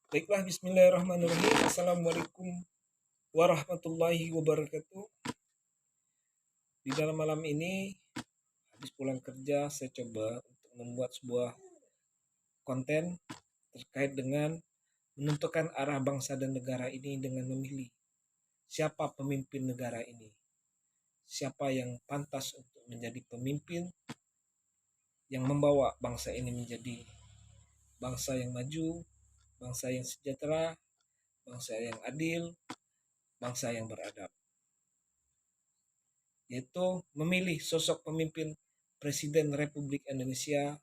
Baiklah, bismillahirrahmanirrahim. Assalamualaikum warahmatullahi wabarakatuh. Di dalam malam ini, habis pulang kerja, saya coba untuk membuat sebuah konten terkait dengan menentukan arah bangsa dan negara ini dengan memilih siapa pemimpin negara ini. Siapa yang pantas untuk menjadi pemimpin yang membawa bangsa ini menjadi bangsa yang maju, bangsa yang sejahtera, bangsa yang adil, bangsa yang beradab. Yaitu memilih sosok pemimpin Presiden Republik Indonesia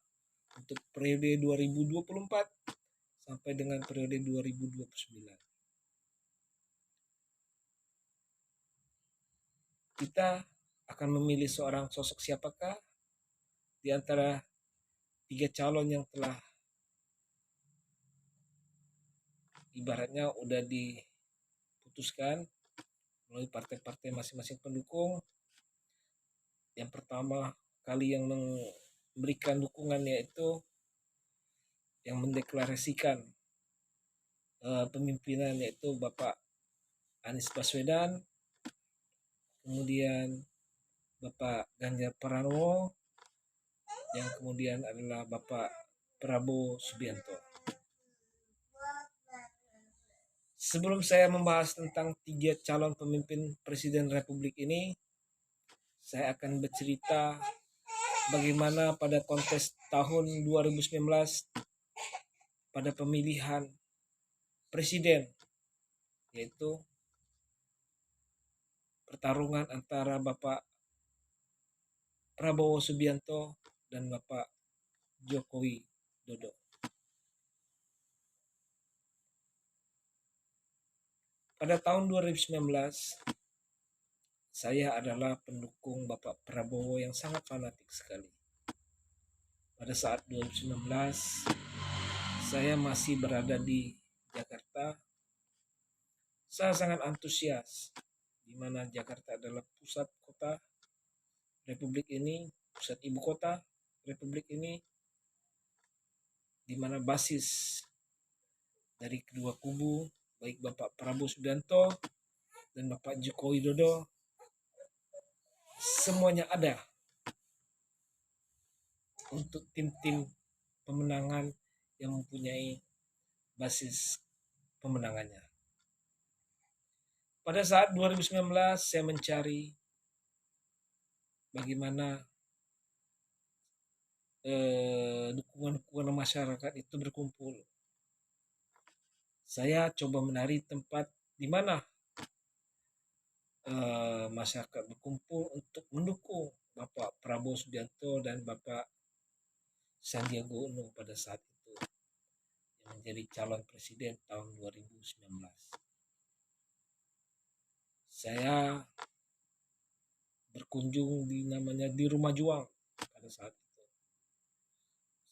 untuk periode 2024 sampai dengan periode 2029. Kita akan memilih seorang sosok siapakah di antara 3 calon yang telah ibaratnya udah diputuskan melalui partai-partai masing-masing pendukung. Yang pertama kali yang memberikan dukungan yaitu yang mendeklarasikan pemimpinan yaitu Bapak Anies Baswedan, kemudian Bapak Ganjar Pranowo, yang kemudian adalah Bapak Prabowo Subianto. Sebelum saya membahas tentang 3 calon pemimpin Presiden Republik ini, saya akan bercerita bagaimana pada kontes tahun 2019 pada pemilihan presiden, yaitu pertarungan antara Bapak Prabowo Subianto dan Bapak Jokowi Dodo. Pada tahun 2019, saya adalah pendukung Bapak Prabowo yang sangat fanatik sekali. Pada saat 2019, saya masih berada di Jakarta. Saya sangat antusias, di mana Jakarta adalah pusat kota Republik ini, pusat ibu kota Republik ini, di mana basis dari kedua kubu, baik Bapak Prabowo Subianto dan Bapak Jokowi Dodo, semuanya ada untuk tim-tim pemenangan yang mempunyai basis pemenangannya. Pada saat 2019 saya mencari bagaimana dukungan masyarakat itu berkumpul. Saya coba menari tempat di mana masyarakat berkumpul untuk mendukung Bapak Prabowo Subianto dan Bapak Sandiaga Uno pada saat itu yang menjadi calon presiden tahun 2019. Saya berkunjung di Rumah Juang pada saat itu.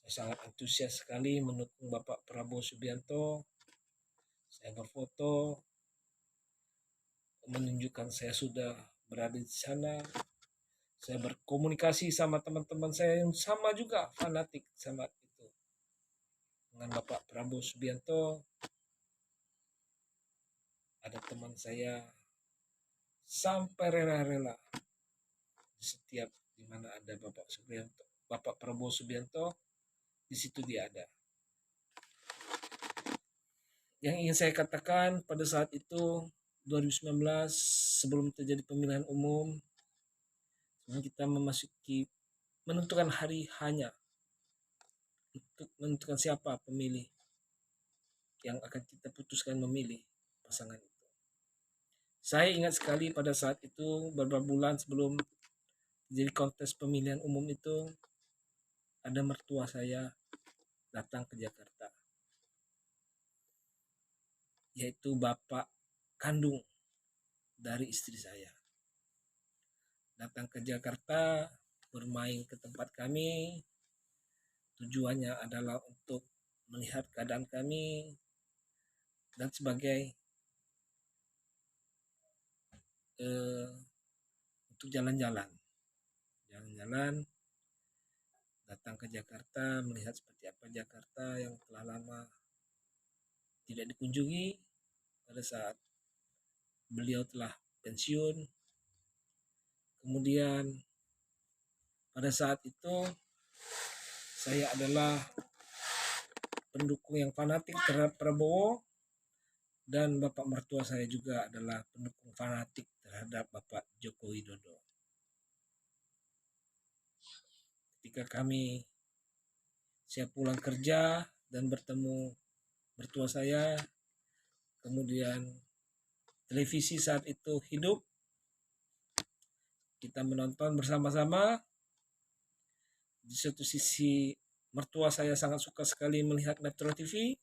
Saya sangat antusias sekali mendukung Bapak Prabowo Subianto. Saya berfoto menunjukkan saya sudah berada di sana. Saya berkomunikasi sama teman-teman saya yang sama juga fanatik sama itu dengan Bapak Prabowo Subianto. Ada teman saya sampai rela-rela di setiap di mana ada Bapak Subianto, Bapak Prabowo Subianto, di situ dia ada. Yang ingin saya katakan pada saat itu 2019 sebelum terjadi pemilihan umum, kita memasuki menentukan hari hanya untuk menentukan siapa pemilih yang akan kita putuskan memilih pasangan itu. Saya ingat sekali pada saat itu beberapa bulan sebelum jadi kontes pemilihan umum itu, ada mertua saya datang ke Jakarta, yaitu bapak kandung dari istri saya. Datang ke Jakarta, bermain ke tempat kami, tujuannya adalah untuk melihat keadaan kami dan sebagai untuk jalan-jalan, datang ke Jakarta, melihat seperti apa Jakarta yang telah lama tidak dikunjungi pada saat beliau telah pensiun. Kemudian pada saat itu saya adalah pendukung yang fanatik terhadap Prabowo, dan bapak mertua saya juga adalah pendukung fanatik terhadap Bapak Joko Widodo. Ketika saya pulang kerja dan bertemu mertua saya, kemudian televisi saat itu hidup, kita menonton bersama-sama. Di satu sisi mertua saya sangat suka sekali melihat Metro TV,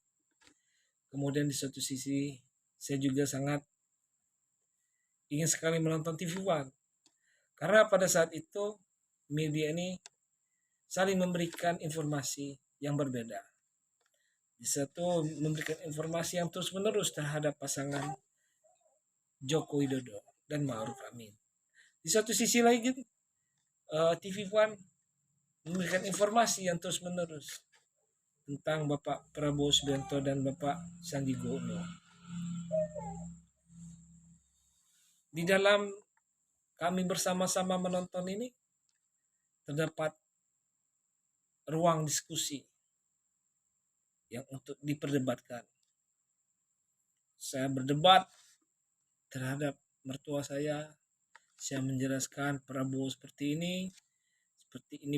kemudian di satu sisi saya juga sangat ingin sekali menonton TV One, karena pada saat itu media ini saling memberikan informasi yang berbeda. Di satu memberikan informasi yang terus-menerus terhadap pasangan Joko Widodo dan Ma'ruf Amin. Di satu sisi lagi TV One memberikan informasi yang terus-menerus tentang Bapak Prabowo Subianto dan Bapak Sandiaga Uno. Di dalam kami bersama-sama menonton ini terdapat ruang diskusi yang untuk diperdebatkan. Saya berdebat terhadap mertua saya menjelaskan Prabowo seperti ini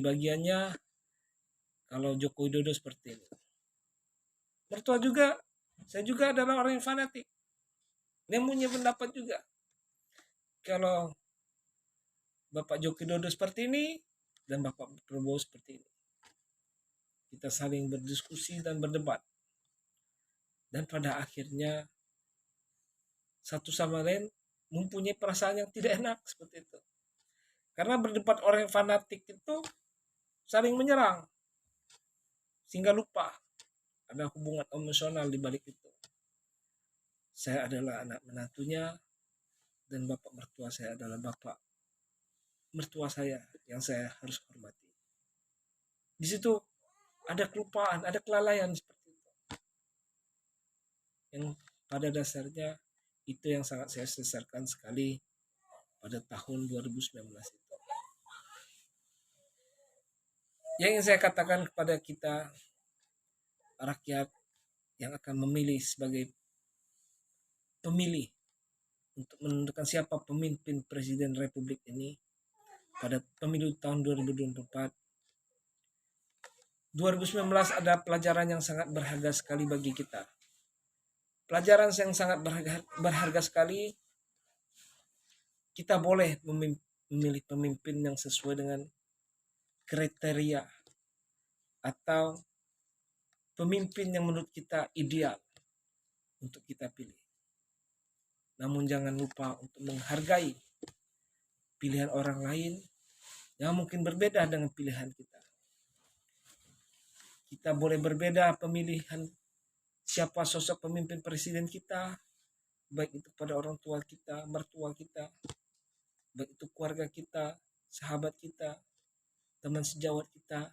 bagiannya, kalau Joko Widodo seperti ini. Mertua juga, saya juga adalah orang yang fanatik. Dia punya pendapat juga. Kalau Bapak Joko Widodo seperti ini dan Bapak Prabowo seperti ini. Kita saling berdiskusi dan berdebat. Dan pada akhirnya satu sama lain mempunyai perasaan yang tidak enak seperti itu. Karena berdebat orang yang fanatik itu saling menyerang. Sehingga lupa ada hubungan emosional di balik itu. Saya adalah anak menantunya dan bapak mertua saya adalah bapak mertua saya yang saya harus hormati. Di situ ada kelupaan, ada kelalaian seperti itu. Yang pada dasarnya itu yang sangat saya sesalkan sekali pada tahun 2019 itu. Yang ingin saya katakan kepada kita rakyat yang akan memilih sebagai pemilih untuk menentukan siapa pemimpin presiden republik ini pada pemilu tahun 2024. 2019 ada pelajaran yang sangat berharga sekali bagi kita. Pelajaran yang sangat berharga sekali, kita boleh memilih pemimpin yang sesuai dengan kriteria atau pemimpin yang menurut kita ideal untuk kita pilih. Namun jangan lupa untuk menghargai pilihan orang lain yang mungkin berbeda dengan pilihan kita. Kita boleh berbeda pemilihan siapa sosok pemimpin presiden kita, baik itu pada orang tua kita, mertua kita, baik itu keluarga kita, sahabat kita, teman sejawat kita,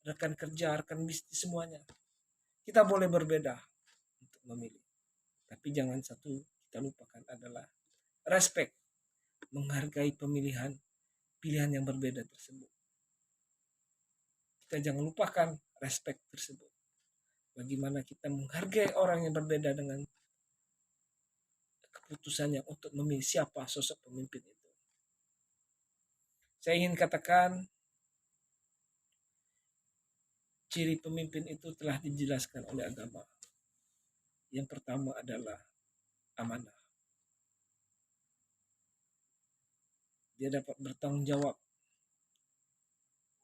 rekan kerja, rekan bisnis, semuanya. Kita boleh berbeda untuk memilih. Tapi jangan satu kita lupakan adalah respect, menghargai pilihan yang berbeda tersebut. Kita jangan lupakan respect tersebut. Bagaimana kita menghargai orang yang berbeda dengan keputusannya untuk memilih siapa sosok pemimpin itu. Saya ingin katakan ciri pemimpin itu telah dijelaskan oleh agama. Yang pertama adalah amanah. Dia dapat bertanggung jawab.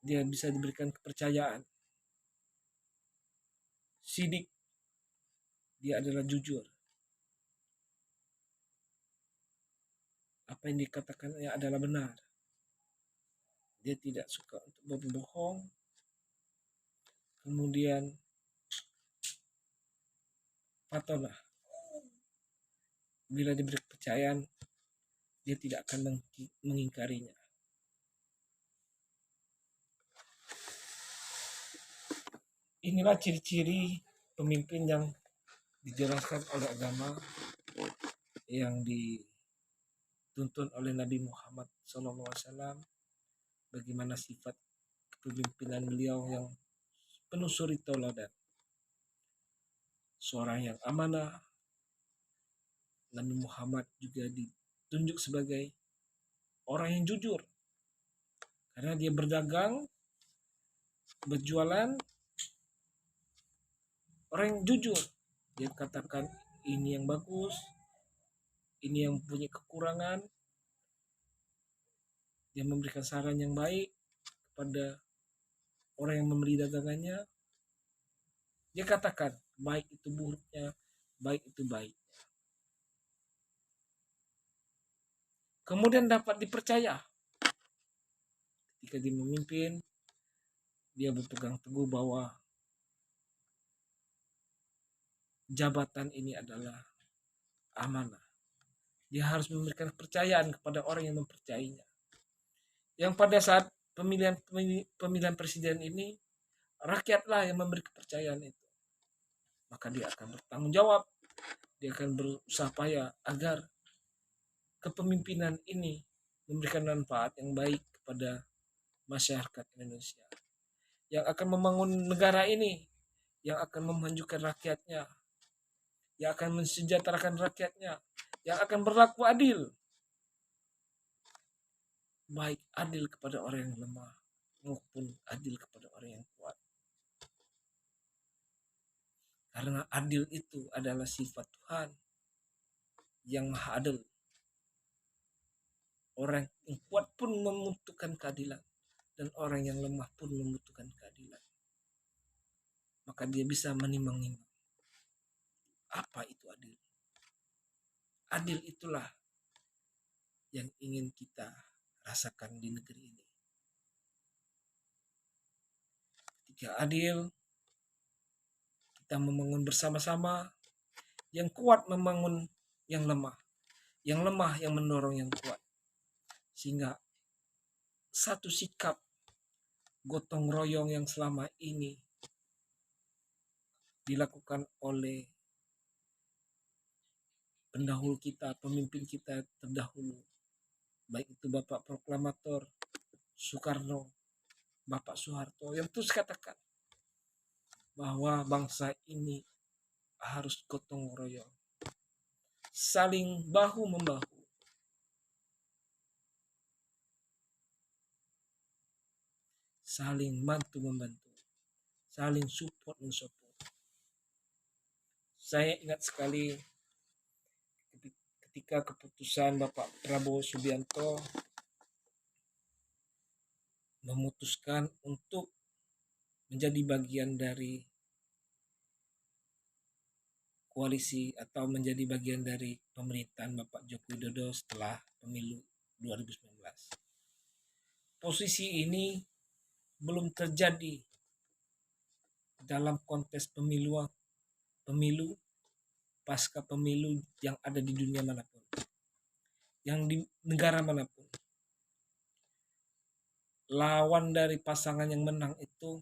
Dia bisa diberikan kepercayaan. Sidik. Dia adalah jujur. Apa yang dikatakannya adalah benar. Dia tidak suka untuk berbohong. Kemudian patonah. Bila diberi kepercayaan, dia tidak akan mengingkarinya. Inilah ciri-ciri pemimpin yang dijelaskan oleh agama yang dituntun oleh Nabi Muhammad SAW, bagaimana sifat kepemimpinan beliau yang penuh suri tauladan. Seorang yang amanah. Nabi Muhammad juga ditunjuk sebagai orang yang jujur, karena dia berdagang, berjualan, orang yang jujur. Dia katakan ini yang bagus, ini yang punya kekurangan. Dia memberikan saran yang baik kepada orang yang membeli dagangannya. Dia katakan baik itu buruknya, baik itu baik. Kemudian dapat dipercaya. Ketika dia memimpin, dia berpegang teguh bahwa jabatan ini adalah amanah. Dia harus memberikan kepercayaan kepada orang yang mempercayainya. Yang pada saat pemilihan presiden ini, rakyatlah yang memberi kepercayaan itu. Maka dia akan bertanggung jawab. Dia akan berusaha payah agar kepemimpinan ini memberikan manfaat yang baik kepada masyarakat Indonesia. Yang akan membangun negara ini, yang akan memajukan rakyatnya, yang akan mensejahterakan rakyatnya, yang akan berlaku adil. Baik adil kepada orang yang lemah maupun adil kepada orang yang kuat. Karena adil itu adalah sifat Tuhan yang maha adil. Orang yang kuat pun membutuhkan keadilan, dan orang yang lemah pun membutuhkan keadilan. Maka dia bisa menimbang-nimbang. Apa itu adil? Adil itulah yang ingin kita rasakan di negeri ini. Ketika adil, kita membangun bersama-sama. Yang kuat membangun yang lemah, yang lemah yang mendorong yang kuat, sehingga satu sikap gotong royong yang selama ini dilakukan oleh pendahulu kita, pemimpin kita terdahulu, baik itu Bapak Proklamator Soekarno, Bapak Soeharto, yang terus katakan bahwa bangsa ini harus gotong royong, saling bahu membahu, saling bantu membantu, saling support mensupport. Saya ingat sekali ketika keputusan Bapak Prabowo Subianto memutuskan untuk menjadi bagian dari koalisi atau menjadi bagian dari pemerintahan Bapak Joko Widodo setelah pemilu 2019. Posisi ini belum terjadi dalam konteks pemilu pasca pemilu yang ada di dunia manapun, yang di negara manapun. Lawan dari pasangan yang menang itu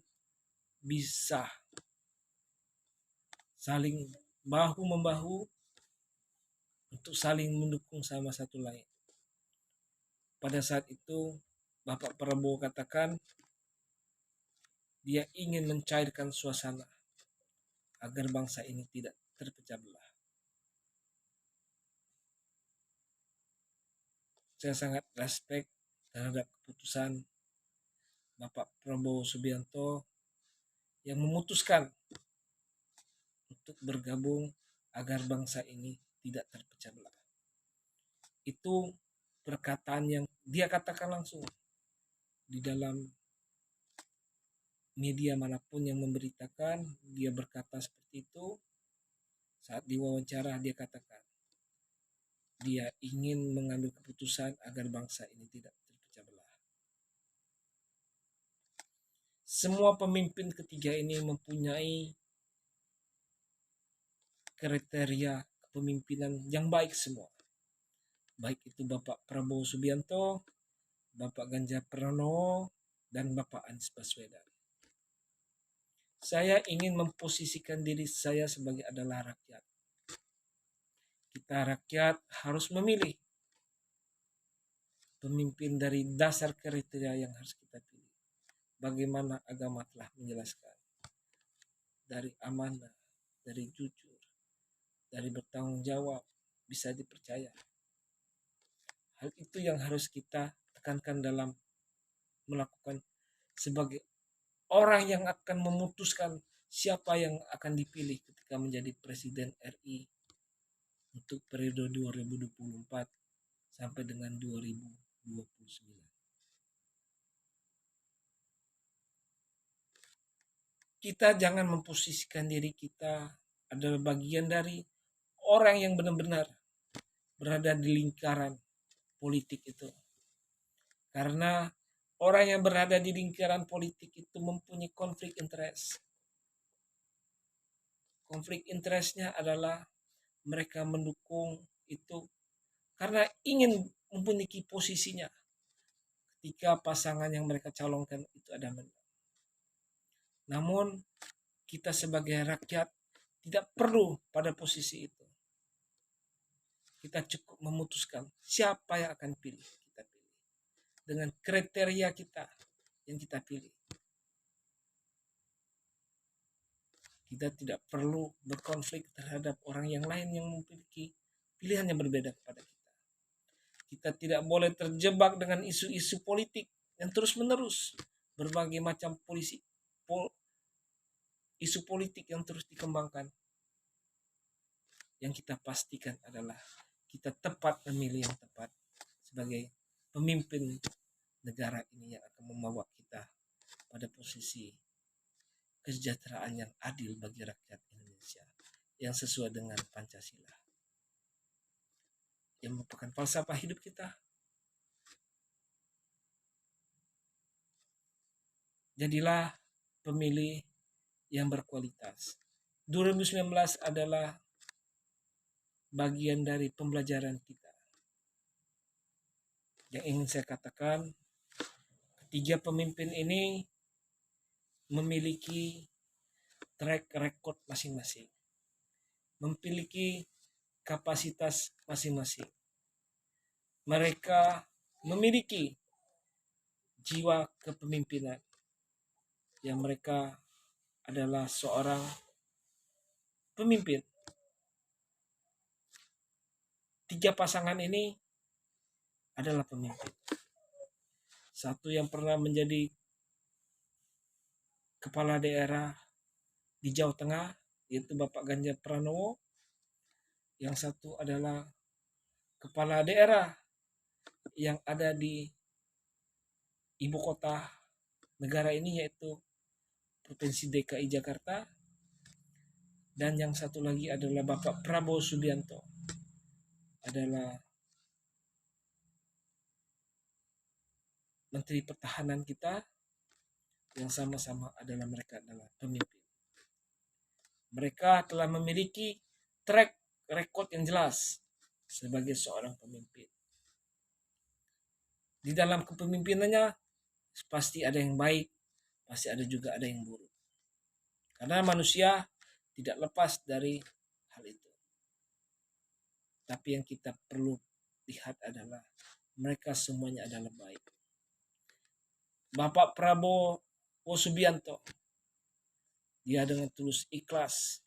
bisa saling bahu membahu untuk saling mendukung sama satu lain. Pada saat itu Bapak Prabowo katakan dia ingin mencairkan suasana agar bangsa ini tidak terpecah belah. Saya sangat respect terhadap keputusan Bapak Prabowo Subianto yang memutuskan untuk bergabung agar bangsa ini tidak terpecah belah. Itu perkataan yang dia katakan langsung di dalam media manapun yang memberitakan. Dia berkata seperti itu. Saat diwawancara dia katakan dia ingin mengambil keputusan agar bangsa ini tidak terpecah belah. Semua pemimpin ketiga ini mempunyai kriteria kepemimpinan yang baik semua. Baik itu Bapak Prabowo Subianto, Bapak Ganjar Pranowo, dan Bapak Anies Baswedan. Saya ingin memposisikan diri saya sebagai adalah rakyat. Kita rakyat harus memilih pemimpin dari dasar kriteria yang harus kita pilih. Bagaimana agama telah menjelaskan. Dari amanah, dari jujur, dari bertanggung jawab, bisa dipercaya. Hal itu yang harus kita tekankan dalam melakukan sebagai orang yang akan memutuskan siapa yang akan dipilih ketika menjadi Presiden RI untuk periode 2024 sampai dengan 2029. Kita jangan memposisikan diri kita adalah bagian dari orang yang benar-benar berada di lingkaran politik itu. Karena orang yang berada di lingkaran politik itu mempunyai konflik interest. Konflik interestnya adalah mereka mendukung itu karena ingin memiliki posisinya ketika pasangan yang mereka calonkan itu ada menang. Namun kita sebagai rakyat tidak perlu pada posisi itu. Kita cukup memutuskan siapa yang akan pilih, kita pilih. Dengan kriteria kita yang kita pilih. Kita tidak perlu berkonflik terhadap orang yang lain yang memiliki pilihan yang berbeda kepada kita. Kita tidak boleh terjebak dengan isu-isu politik yang terus-menerus. Berbagai macam isu politik yang terus dikembangkan. Yang kita pastikan adalah kita tepat memilih yang tepat sebagai pemimpin negara ini yang akan membawa kita pada posisi kesejahteraan yang adil bagi rakyat Indonesia yang sesuai dengan Pancasila yang merupakan falsafah hidup kita. Jadilah pemilih yang berkualitas. 2019 adalah bagian dari pembelajaran kita. Yang ingin saya katakan, ketiga pemimpin ini memiliki track record masing-masing, memiliki kapasitas masing-masing. Mereka memiliki jiwa kepemimpinan yang mereka adalah seorang pemimpin. Tiga pasangan ini adalah pemimpin. Satu yang pernah menjadi kepala daerah di Jawa Tengah, yaitu Bapak Ganjar Pranowo. Yang satu adalah kepala daerah yang ada di ibu kota negara ini, yaitu Provinsi DKI Jakarta. Dan yang satu lagi adalah Bapak Prabowo Subianto, adalah Menteri Pertahanan kita, yang sama-sama adalah mereka adalah pemimpin. Mereka telah memiliki track record yang jelas sebagai seorang pemimpin. Di dalam kepemimpinannya pasti ada yang baik, pasti ada juga ada yang buruk. Karena manusia tidak lepas dari hal itu. Tapi yang kita perlu lihat adalah mereka semuanya adalah baik. Bapak Prabowo Subianto, dia dengan tulus ikhlas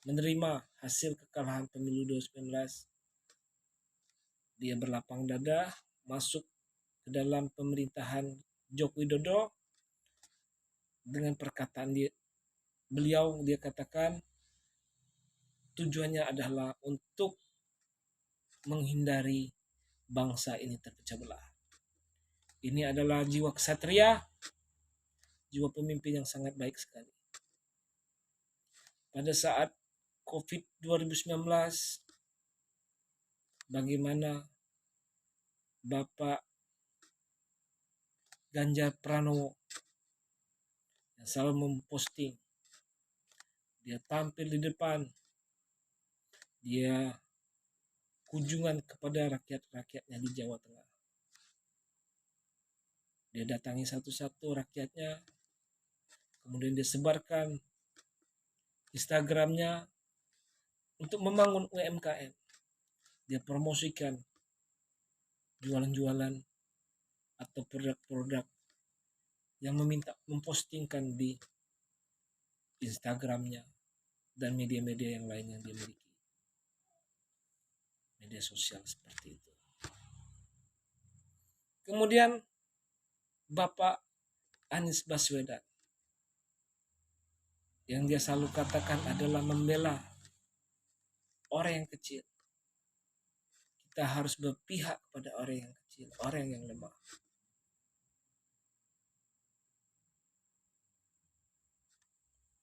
menerima hasil kekalahan pemilu 2019. Dia berlapang dada masuk ke dalam pemerintahan Joko Widodo dengan perkataan dia katakan tujuannya adalah untuk menghindari bangsa ini terpecah belah. Ini adalah jiwa ksatria, jiwa pemimpin yang sangat baik sekali. Pada saat COVID 2019, bagaimana Bapak Ganjar Pranowo yang selalu memposting, dia tampil di depan, dia kunjungan kepada rakyat-rakyatnya di Jawa Tengah. Dia datangi satu-satu rakyatnya, kemudian dia sebarkan Instagramnya untuk membangun UMKM. dia promosikan jualan-jualan atau produk-produk yang meminta mempostingkan di Instagramnya dan media-media yang lain yang dia miliki, media sosial seperti itu. Kemudian Bapak Anies Baswedan yang dia selalu katakan adalah membela orang yang kecil. Kita harus berpihak kepada orang yang kecil, orang yang lemah.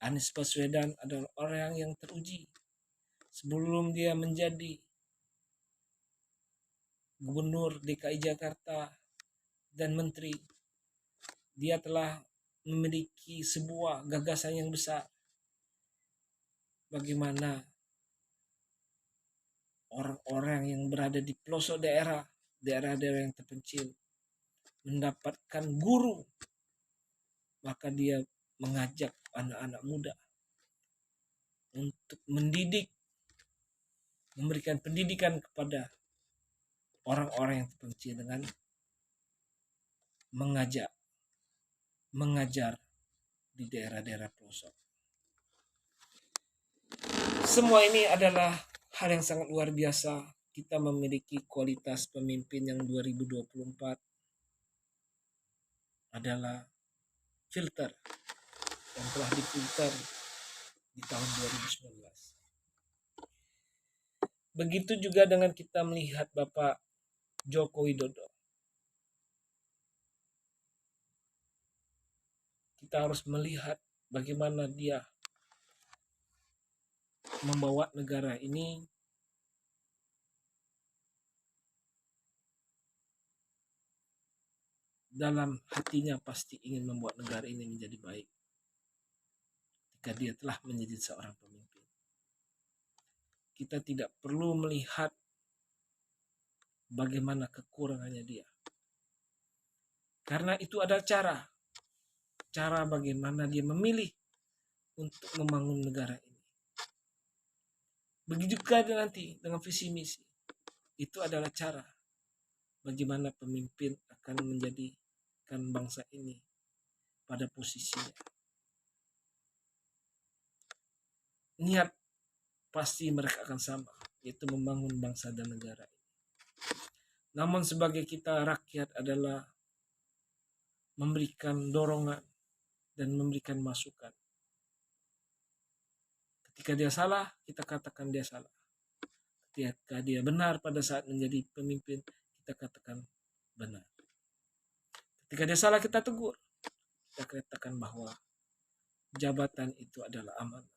Anies Baswedan adalah orang yang teruji. Sebelum dia menjadi Gubernur DKI Jakarta dan Menteri, dia telah memiliki sebuah gagasan yang besar. Bagaimana orang-orang yang berada di pelosok daerah-daerah yang terpencil mendapatkan guru, maka dia mengajak anak-anak muda untuk mendidik, memberikan pendidikan kepada orang-orang yang terpencil dengan mengajar di daerah-daerah pelosok. Semua ini adalah hal yang sangat luar biasa. Kita memiliki kualitas pemimpin yang 2024 adalah filter yang telah difilter di tahun 2019. Begitu juga dengan kita melihat Bapak Joko Widodo. Kita harus melihat bagaimana dia membawa negara ini dalam hatinya pasti ingin membuat negara ini menjadi baik ketika dia telah menjadi seorang pemimpin. Kita tidak perlu melihat bagaimana kekurangannya dia, karena itu adalah cara bagaimana dia memilih untuk membangun negara ini. Begitu juga nanti dengan visi misi, itu adalah cara bagaimana pemimpin akan menjadikan bangsa ini pada posisinya. Niat pasti mereka akan sama, yaitu membangun bangsa dan negara ini. Namun sebagai kita rakyat adalah memberikan dorongan dan memberikan masukan. Ketika dia salah, kita katakan dia salah. Ketika dia benar pada saat menjadi pemimpin, kita katakan benar. Ketika dia salah, kita tegur. Kita katakan bahwa jabatan itu adalah amanah.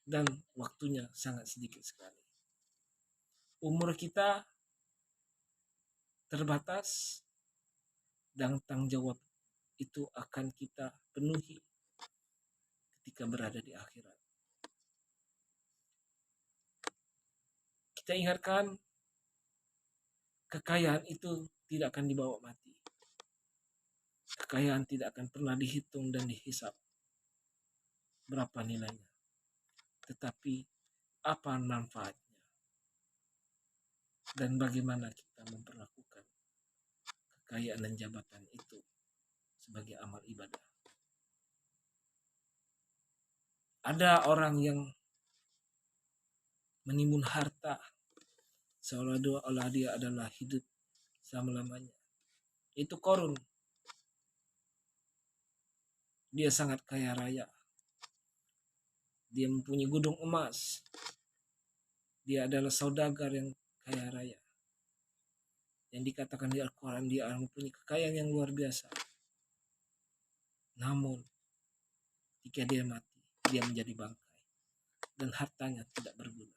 Dan waktunya sangat sedikit sekali. Umur kita terbatas dan tanggung jawab itu akan kita penuhi ketika berada di akhirat. Kita ingatkan, kekayaan itu tidak akan dibawa mati. Kekayaan tidak akan pernah dihitung dan dihisap berapa nilainya. Tetapi apa manfaatnya dan bagaimana kita memperlakukan kekayaan dan jabatan itu sebagai amal ibadah. Ada orang yang menimbun harta seolah-olah dia adalah hidup selama-lamanya. Itu Korun. Dia sangat kaya raya. Dia mempunyai gunung emas. Dia adalah saudagar yang kaya raya. Yang dikatakan di Al-Quran, dia mempunyai kekayaan yang luar biasa. Namun, jika dia mati, dia menjadi bangkai. Dan hartanya tidak berguna.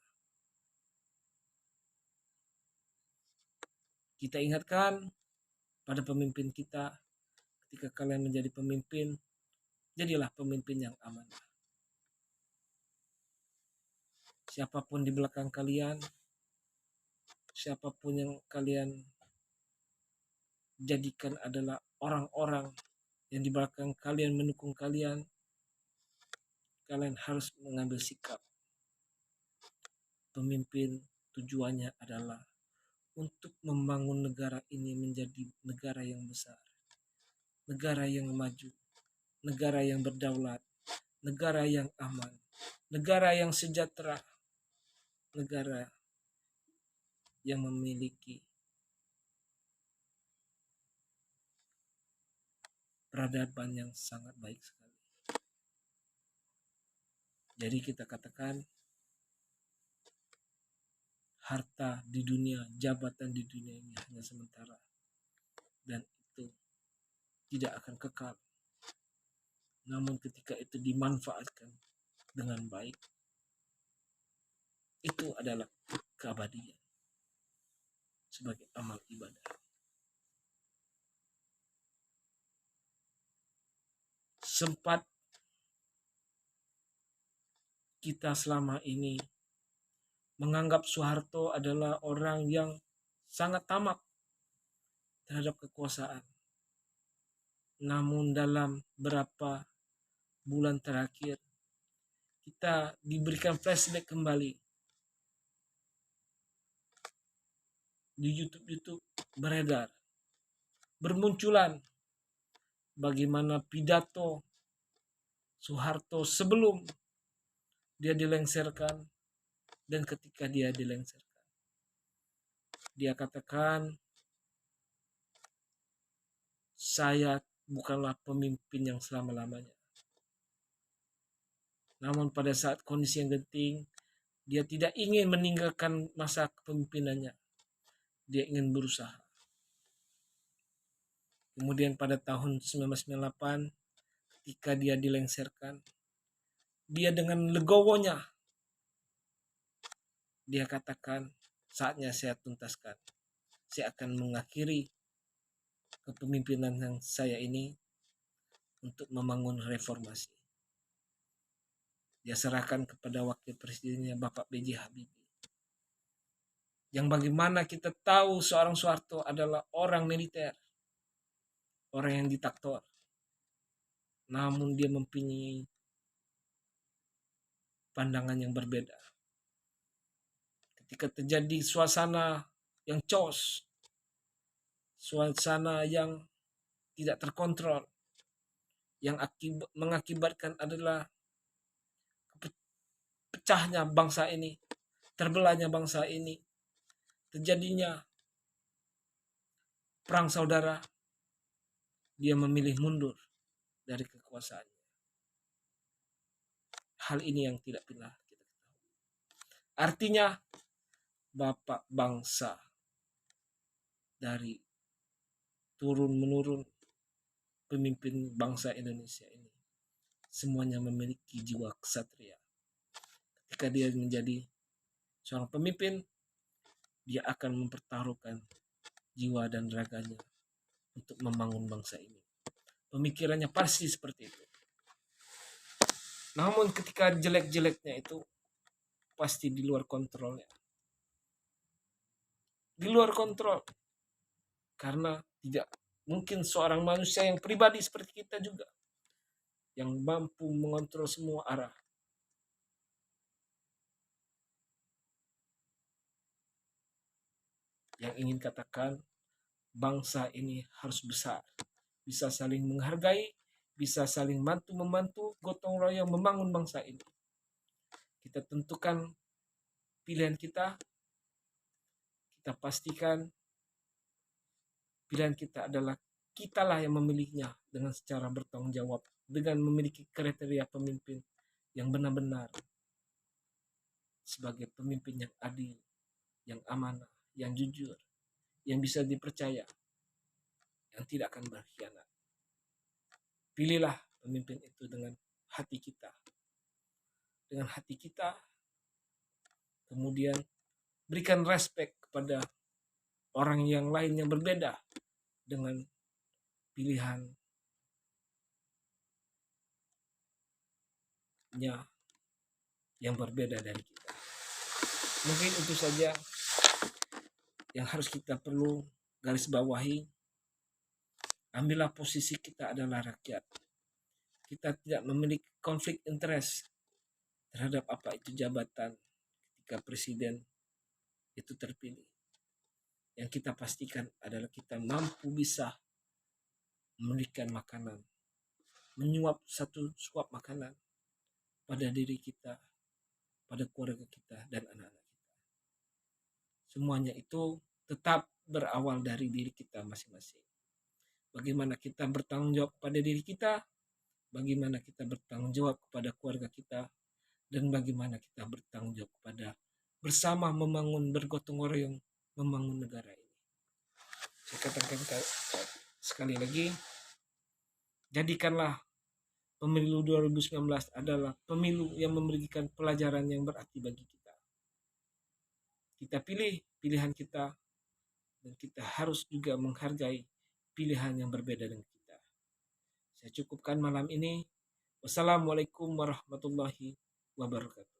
Kita ingatkan pada pemimpin kita, ketika kalian menjadi pemimpin, jadilah pemimpin yang amanah. Siapapun di belakang kalian, siapapun yang kalian jadikan adalah orang-orang yang di belakang kalian mendukung kalian, kalian harus mengambil sikap pemimpin tujuannya adalah untuk membangun negara ini menjadi negara yang besar, negara yang maju, negara yang berdaulat, negara yang aman, negara yang sejahtera, negara yang memiliki peradaban yang sangat baik sekali. Jadi kita katakan harta di dunia, jabatan di dunia ini hanya sementara, dan itu tidak akan kekal. Namun ketika itu dimanfaatkan dengan baik, itu adalah keabadian sebagai amal ibadah. Sempat kita selama ini menganggap Soeharto adalah orang yang sangat tamak terhadap kekuasaan. Namun dalam beberapa bulan terakhir kita diberikan flashback kembali. Di YouTube beredar, bermunculan bagaimana pidato Soeharto sebelum dia dilengsarkan dan ketika dia dilengsarkan. Dia katakan, saya bukanlah pemimpin yang selama-lamanya. Namun pada saat kondisi yang genting, dia tidak ingin meninggalkan masa kepemimpinannya. Dia ingin berusaha. Kemudian pada tahun 1998, ketika dia dilengsarkan, dia dengan legowonya, dia katakan, saatnya saya tuntaskan. Saya akan mengakhiri kepemimpinan yang saya ini untuk membangun reformasi. Dia serahkan kepada wakil presidennya Bapak B.J. Habibie. Yang bagaimana kita tahu seorang Soeharto adalah orang militer, orang yang diktator. Namun dia mempunyai pandangan yang berbeda. Ketika terjadi suasana yang chaos, suasana yang tidak terkontrol, yang mengakibatkan adalah pecahnya bangsa ini, terbelahnya bangsa ini, terjadinya perang saudara, dia memilih mundur dari kekuasaannya. Hal ini yang tidak pernah kita ketahui. Artinya bapak bangsa dari turun-menurun pemimpin bangsa Indonesia ini semuanya memiliki jiwa ksatria. Ketika dia menjadi seorang pemimpin, dia akan mempertaruhkan jiwa dan raganya untuk membangun bangsa ini. Pemikirannya pasti seperti itu. Namun ketika jelek-jeleknya itu pasti di luar kontrolnya. Di luar kontrol. Karena tidak mungkin seorang manusia yang pribadi seperti kita juga yang mampu mengontrol semua arah. Yang ingin katakan, bangsa ini harus besar, bisa saling menghargai, bisa saling membantu gotong royong membangun bangsa ini. Kita tentukan pilihan kita pastikan pilihan kita adalah kitalah yang memilihnya dengan secara bertanggung jawab, dengan memiliki kriteria pemimpin yang benar-benar sebagai pemimpin yang adil, yang amanah, yang jujur, yang bisa dipercaya, yang tidak akan berkhianat. Pilihlah pemimpin itu dengan hati kita. Dengan hati kita, kemudian berikan respek kepada orang yang lain yang berbeda dengan pilihannya yang berbeda dari kita. Mungkin itu saja yang harus kita perlu garis bawahi. Ambillah posisi kita adalah rakyat. Kita tidak memiliki konflik interest terhadap apa itu jabatan ketika presiden itu terpilih. Yang kita pastikan adalah kita mampu bisa memberikan makanan, menyuap satu suap makanan pada diri kita, pada keluarga kita, dan anak-anak kita. Semuanya itu tetap berawal dari diri kita masing-masing. Bagaimana kita bertanggung jawab pada diri kita, bagaimana kita bertanggung jawab kepada keluarga kita, dan bagaimana kita bertanggung jawab kepada bersama membangun, bergotong royong membangun negara ini. Saya katakan sekali lagi, jadikanlah pemilu 2019 adalah pemilu yang memberikan pelajaran yang berarti bagi kita. Kita pilih pilihan kita, dan kita harus juga menghargai pilihan yang berbeda dengan kita. Saya cukupkan malam ini. Wassalamualaikum warahmatullahi wabarakatuh.